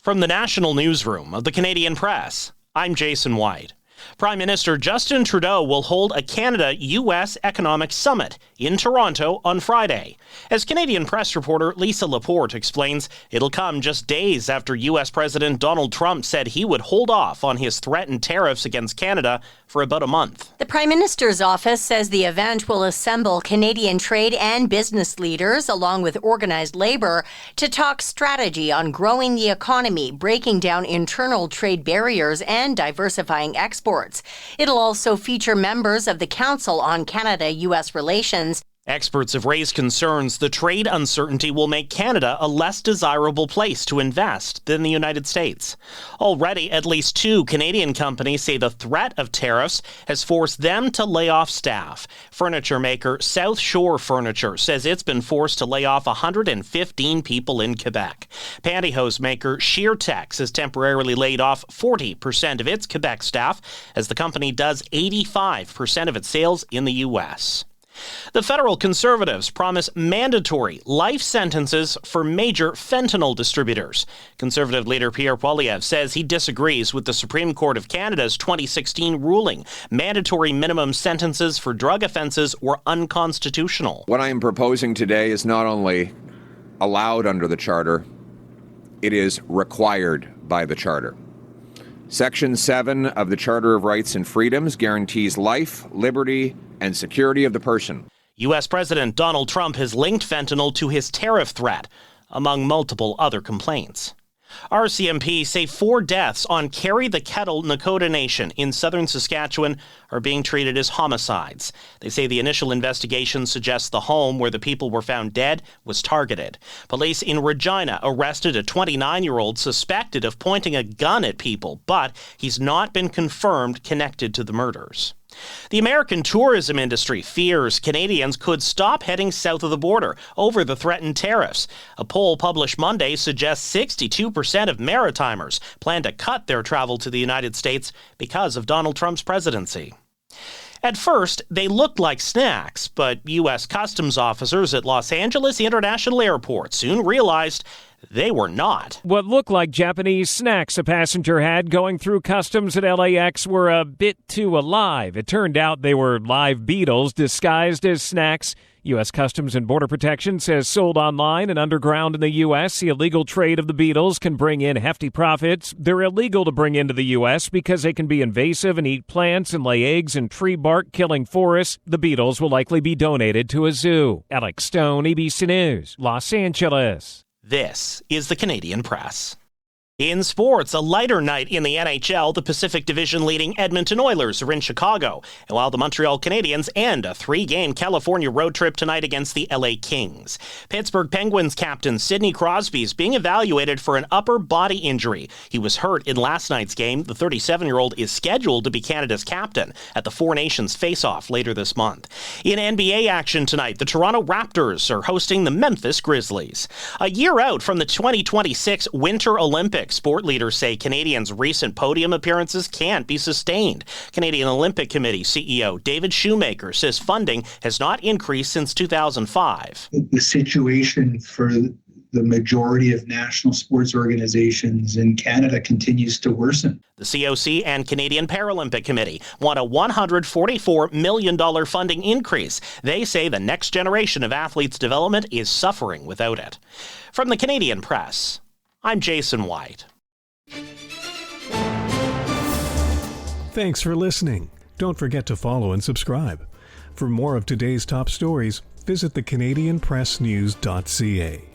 From the National Newsroom of the Canadian Press, I'm Jason White. Prime Minister Justin Trudeau will hold a Canada-U.S. Economic Summit in Toronto on Friday. As Canadian Press reporter Lisa Laporte explains, it'll come just days after U.S. President Donald Trump said he would hold off on his threatened tariffs against Canada for about a month. The Prime Minister's office says the event will assemble Canadian trade and business leaders, along with organized labor, to talk strategy on growing the economy, breaking down internal trade barriers, and diversifying exports. It'll also feature members of the Council on Canada-U.S. Relations. Experts have raised concerns the trade uncertainty will make Canada a less desirable place to invest than the United States. Already, at least 2 Canadian companies say the threat of tariffs has forced them to lay off staff. Furniture maker South Shore Furniture says it's been forced to lay off 115 people in Quebec. Pantyhose maker SheerTech has temporarily laid off 40% of its Quebec staff, as the company does 85% of its sales in the U.S. The federal Conservatives promise mandatory life sentences for major fentanyl distributors. Conservative leader Pierre Poilievre says he disagrees with the Supreme Court of Canada's 2016 ruling. Mandatory minimum sentences for drug offenses were unconstitutional. What I am proposing today is not only allowed under the Charter, it is required by the Charter. Section 7 of the Charter of Rights and Freedoms guarantees life, liberty, and security of the person. U.S. President Donald Trump has linked fentanyl to his tariff threat, among multiple other complaints. RCMP say 4 deaths on Carry the Kettle, Nakota Nation in southern Saskatchewan are being treated as homicides. They say the initial investigation suggests the home where the people were found dead was targeted. Police in Regina arrested a 29-year-old suspected of pointing a gun at people, but he's not been confirmed connected to the murders. The American tourism industry fears Canadians could stop heading south of the border over the threatened tariffs. A poll published Monday suggests 62% of Maritimers plan to cut their travel to the United States because of Donald Trump's presidency. At first, they looked like snacks, but U.S. Customs officers at Los Angeles International Airport soon realized they were not. What looked like Japanese snacks a passenger had going through customs at LAX were a bit too alive. It turned out they were live beetles disguised as snacks. U.S. Customs and Border Protection says sold online and underground in the U.S., the illegal trade of the beetles can bring in hefty profits. They're illegal to bring into the U.S. because they can be invasive and eat plants and lay eggs in tree bark, killing forests. The beetles will likely be donated to a zoo. Alex Stone, ABC News, Los Angeles. This is the Canadian Press. In sports, a lighter night in the NHL. The Pacific Division leading Edmonton Oilers are in Chicago, and while the Montreal Canadiens end a 3-game California road trip tonight against the LA Kings. Pittsburgh Penguins captain Sidney Crosby is being evaluated for an upper body injury. He was hurt in last night's game. The 37-year-old is scheduled to be Canada's captain at the Four Nations face-off later this month. In NBA action tonight, the Toronto Raptors are hosting the Memphis Grizzlies. A year out from the 2026 Winter Olympics, sport leaders say Canadians' recent podium appearances can't be sustained. Canadian Olympic Committee CEO David Shoemaker says funding has not increased since 2005. The situation for the majority of national sports organizations in Canada continues to worsen. The COC and Canadian Paralympic Committee want a $144 million funding increase. They say the next generation of athletes' development is suffering without it. From the Canadian Press, I'm Jason White. Thanks for listening. Don't forget to follow and subscribe. For more of today's top stories, visit thecanadianpressnews.ca.